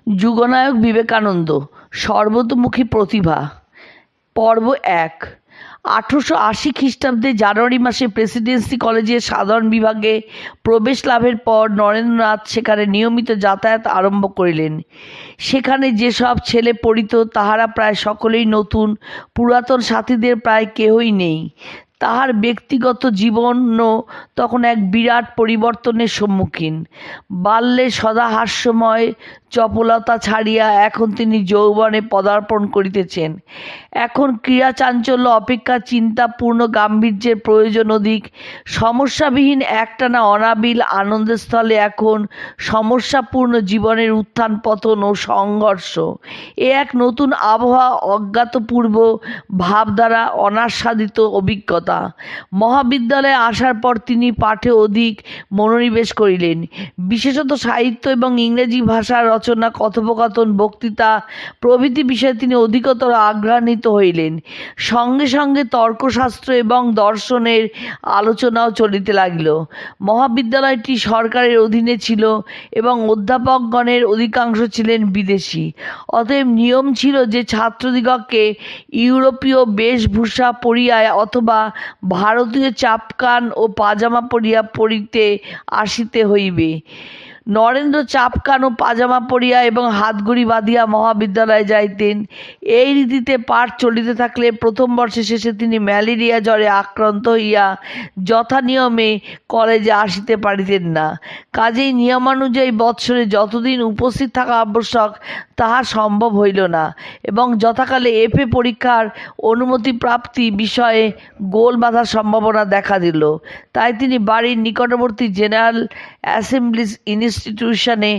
যুগনায়ক বিবেকানন্দ, সর্বতোমুখী প্রতিভা। পর্ব ১। 1880 খ্রিস্টাব্দে জানুয়ারি মাসে প্রেসিডেন্সি কলেজের সাধারণ বিভাগে প্রবেশ লাভের পর নরেন্দ্রনাথ সেখানে নিয়মিত যাতায়াত আরম্ভ করিলেন। সেখানে যেসব ছেলে পড়িত তাহারা প্রায় সকলেই নতুন, পুরাতন সাথীদের প্রায় কেহই নেই। তাহার ব্যক্তিগত জীবনও তখন এক বিরাট পরিবর্তনের সম্মুখীন। বাল্যে সদা হাস্যময় চপলতা ছাড়িয়া এখন তিনি যৌবনে পদার্পণ করিতেছেন। এখন ক্রীড়া চাঞ্চল্য অপেক্ষা চিন্তাপূর্ণ গাম্ভীর্যের প্রয়োজন অধিক। সমস্যাবিহীন একটানা অনাবিল আনন্দের স্থলে এখন সমস্যাপূর্ণ জীবনের উত্থান পতন ও সংঘর্ষ। এ এক নতুন আবহাওয়া, অজ্ঞাতপূর্ব ভাবধারা, অনাস্বাদিত অভিজ্ঞতা। মহাবিদ্যালয়ে আসার পর তিনি পাঠে অধিক মনোনিবেশ করিলেন। বিশেষত সাহিত্য এবং ইংরেজি ভাষা রচনা, কথোপকথন, বক্তৃতা প্রভৃতি বিষয়ে তিনি অধিকতর আগ্রহান্বিত হইলেন। সঙ্গে সঙ্গে তর্কশাস্ত্র এবং দর্শনের আলোচনাও চলিতে লাগিল। মহাবিদ্যালয়টি সরকারের অধীনে ছিল এবং অধ্যাপকগণের অধিকাংশ ছিলেন বিদেশী। অতএব নিয়ম ছিল যে ছাত্রদিগকে ইউরোপীয় বেশভূষা পরিয়া অথবা ভারতীয় চাপকান ও পাজামা পরিতে আসিতে হইবে। নরেন্দ্র চাপকান ও পাজামা পরিয়া এবং হাতঘড়ি বাঁধিয়া মহাবিদ্যালয়ে যাইতেন। এই রীতিতে পাঠ চলিতে থাকলে প্রথম বর্ষের শেষে তিনি ম্যালেরিয়া জ্বরে আক্রান্ত হইয়া যথানিয়মে কলেজে আসিতে পারিতেন না। কাজেই নিয়মানুযায়ী বৎসরে যতদিন উপস্থিত থাকা আবশ্যক তাহা সম্ভব হইল না এবং যথাকালে এফএ পরীক্ষার অনুমতি প্রাপ্তি বিষয়ে গোল বাঁধার সম্ভাবনা দেখা দিল। তাই তিনি বাড়ির নিকটবর্তী জেনারেল অ্যাসেম্বলিজ ইনস্টিটিউশনে,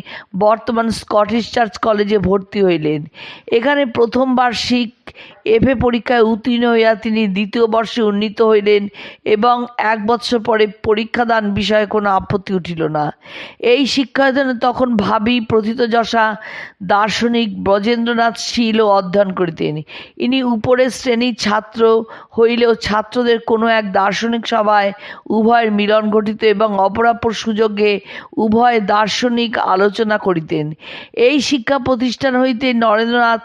বর্তমান স্কটিশ চার্চ কলেজে ভর্তি হইলেন। এখানে প্রথম বার্ষিক এফএ পরীক্ষায় উত্তীর্ণ হইয়া তিনি দ্বিতীয় বর্ষে উন্নীত হইলেন এবং 1 বৎসর পরে পরীক্ষাদান বিষয়ে কোনো আপত্তি উঠিল না। এই শিক্ষায়তনে তখন ভাবী প্রথিতযশা দার্শনিক ব্রজেন্দ্রনাথ শীলও অধ্যয়ন করিতেন। ইনি উপরের শ্রেণীর ছাত্র হইলেও ছাত্রদের কোনো এক দার্শনিক সভায় উভয়ের মিলন ঘটিত এবং অপরাপর সুযোগে উভয় দার্শনিক আলোচনা করিতেন। এই শিক্ষা প্রতিষ্ঠান হইতে নরেন্দ্রনাথ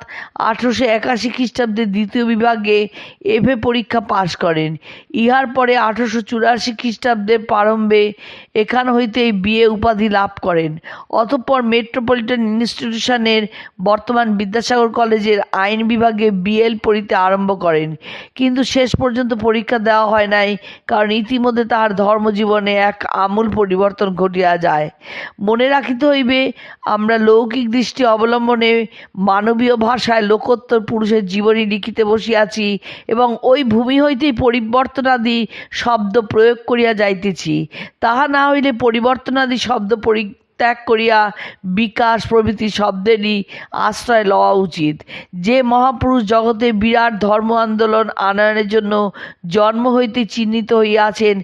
1881 খ্রিস্টাব্দে দ্বিতীয় বিভাগে এফএ পরীক্ষা পাশ করেন। ইহার পরে 1884 খ্রিস্টাব্দের প্রারম্ভে এখান হইতে বিএ উপাধি লাভ করেন। অতঃপর মেট্রোপলিটন ইনস্টিটিউশনের, বর্তমান বিদ্যাসাগর কলেজের আইন বিভাগে বিএল পড়িতে আরম্ভ করেন। কিন্তু শেষ পর্যন্ত পরীক্ষা দেওয়া হয় নাই, কারণ ইতিমধ্যে তাহার ধর্মজীবনে এক আমূল পরিবর্তন ঘটিয়া যায়। মনে রাখিতে হইবে, আমরা লৌকিক দৃষ্টি অবলম্বনে মানবীয় ভাষায় লোকোত্তর পুরুষের জীবনী লিখিতে বসিয়াছি এবং ওই ভূমি হইতেই পরিবর্তনাদি শব্দ প্রয়োগ করিয়া যাইতেছি। তাহা না হইলে পরিবর্তনাদি শব্দ ত্যাগ করিয়া বিকাশ প্রভৃতি শব্দেরই আশ্রয় লওয়া উচিত। যে মহাপুরুষ জগতে বিরাট ধর্ম আন্দোলন আনয়নের জন্য জন্ম হইতে চিহ্নিত হইয়াছেন,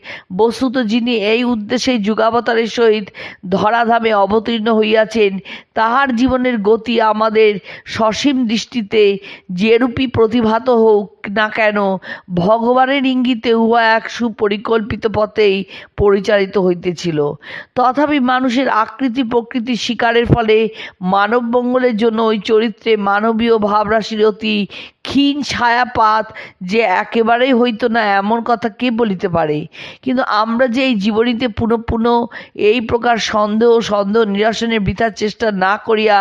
বস্তুত যিনি এই উদ্দেশ্যে যুগাবতারের সহিত ধরাধামে অবতীর্ণ হইয়াছেন, তাহার জীবনের গতি আমাদের সসীম দৃষ্টিতে যেরূপী প্রতিভাত হোক না কেন, ভগবানের ইঙ্গিতে উহা এক সুপরিকল্পিত পথেই পরিচালিত হইতেছিল। তথাপি মানুষের আকৃতি প্রকৃতি শিকারের ফলে মানব মঙ্গলের জন্য ওই চরিত্রে মানবীয় ভাবরাশির অতি ক্ষীণ ছায়াপাত যে একেবারেই হইত না, এমন কথা কে বলিতে পারে? কিন্তু আমরা যে এই জীবনীতে পুনঃ পুনঃ এই প্রকার সন্দেহ নিরসনের বৃথার চেষ্টা না করিয়া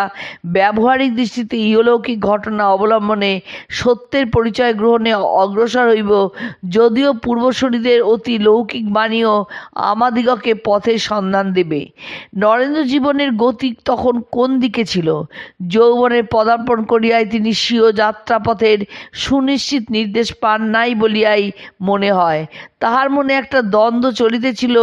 ব্যবহারিক দৃষ্টিতে ইহলৌকিক ঘটনা অবলম্বনে সত্যের পরিচয় গ্রহণে অগ্রসর হইব, যদিও পূর্বসূরীদের অতি লৌকিক বাণীও আমাদিগকে পথের সন্ধান দেবে। নরেন্দ্র জীবনের গতি তখন কোন দিকে ছিল? যৌবনের পদার্পণ করিয়াই তিনি স্বীয় যাত্রাপথের সুনিশ্চিত নির্দেশ পান নাই বলিয়াই মনে হয়। তাহার মনে একটা দ্বন্দ্ব চলিতেছিল,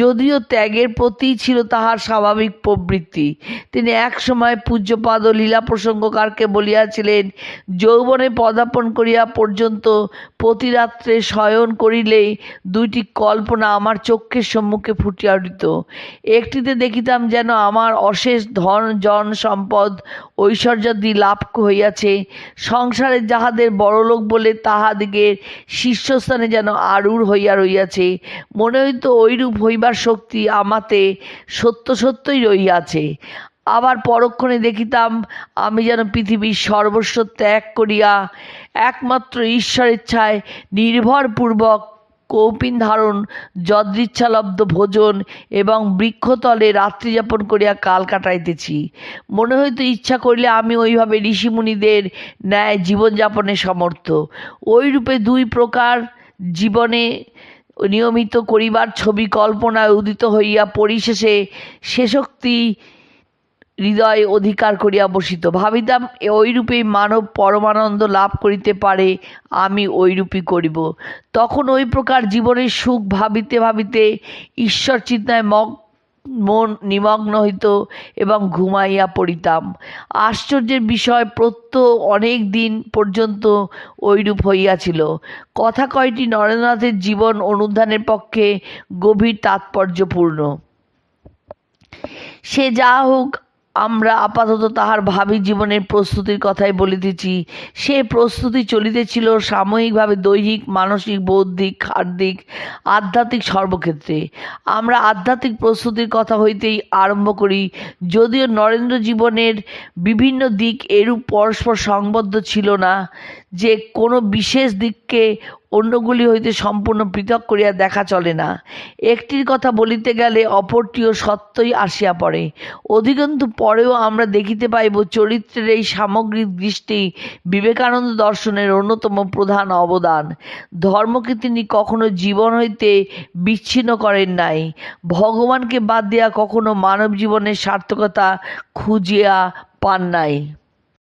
যদিও ত্যাগের প্রতি ছিল তাহার স্বাভাবিক প্রবৃত্তি। তিনি এক সময় পূজ্যপাদ ও লীলা প্রসঙ্গকারকে বলিয়াছিলেন, যৌবনে পদার্পণ করিয়া পর্যন্ত প্রতি রাত্রে শয়ন করিলেই 2টি কল্পনা আমার চক্ষের সম্মুখে ফুটিয়া উঠিত। একটিতে দেখিতাম যেন আমার অশেষ ধন জন সম্পদ ঐশ্বর্যাদি লাভ হইয়াছে, সংসারে যাহাদের বড়লোক বলে তাহাদিগের শীর্ষস্থানে যেন আরূঢ় হইয়া রইয়াছে। মনে হইত ঐরূপ হইবার শক্তি আমাতে সত্যই রইয়াছে। আবার পরক্ষণে দেখিতাম আমি যেন পৃথিবীর সর্বস্ব ত্যাগ করিয়া একমাত্র ঈশ্বরেচ্ছায় নির্ভরপূর্বক কৌপিন ধারণ, যদৃচ্ছালব্ধ ভোজন এবং বৃক্ষতলে রাত্রিযাপন করিয়া কাল কাটাইতেছি। মনে হইতো ইচ্ছা করিলে আমি ওইভাবে ঋষিমুনিদের ন্যায় জীবনযাপনে সমর্থ। ওইরূপে দুই প্রকার জীবনে নিয়মিত করিবার ছবি কল্পনায় উদিত হইয়া পরিশেষে শেষোক্তি হৃদয়ে অধিকার করিয়া বসিত। ভাবিতাম ওইরূপেই মানব পরমানন্দ লাভ করিতে পারে, আমি ওইরূপই করিব। তখন ওই প্রকার জীবনের সুখ ভাবিতে ভাবিতে ঈশ্বর চিন্তায় মন নিমগ্ন হইত এবং ঘুমাইয়া পড়িতাম। আশ্চর্যের বিষয়, প্রত্যহ অনেক দিন পর্যন্ত ওইরূপ হইয়াছিল। কথা কয়টি নরেন্দ্রনাথের জীবন অনুধানের পক্ষে গভীর তাৎপর্যপূর্ণ। সে যা হোক, আমরা আপাতত তাহার ভাবী জীবনের প্রস্তুতির কথাই বলিতেছি। সে প্রস্তুতি চলিতেছিল সাময়িকভাবে দৈহিক, মানসিক, বৌদ্ধিক, হার্দিক, আধ্যাত্মিক সর্বক্ষেত্রে। আমরা আধ্যাত্মিক প্রস্তুতির কথা হইতেই আরম্ভ করি, যদিও নরেন্দ্র জীবনের বিভিন্ন দিক এরূপ পরস্পর সংবদ্ধ ছিল না যে কোনো বিশেষ দিককে অন্যগুলি হইতে সম্পূর্ণ পৃথক করিয়া দেখা চলে না। একটির কথা বলিতে গেলে অপরটিও সত্যই আসিয়া পড়ে। অধিকন্তু পরেও আমরা দেখিতে পাইব চরিত্রের এই সামগ্রিক দৃষ্টি বিবেকানন্দ দর্শনের অন্যতম প্রধান অবদান। ধর্মকে তিনি কখনো জীবন হইতে বিচ্ছিন্ন করেন নাই, ভগবানকে বাদ দিয়া কখনো মানব জীবনের সার্থকতা খুঁজিয়া পান নাই।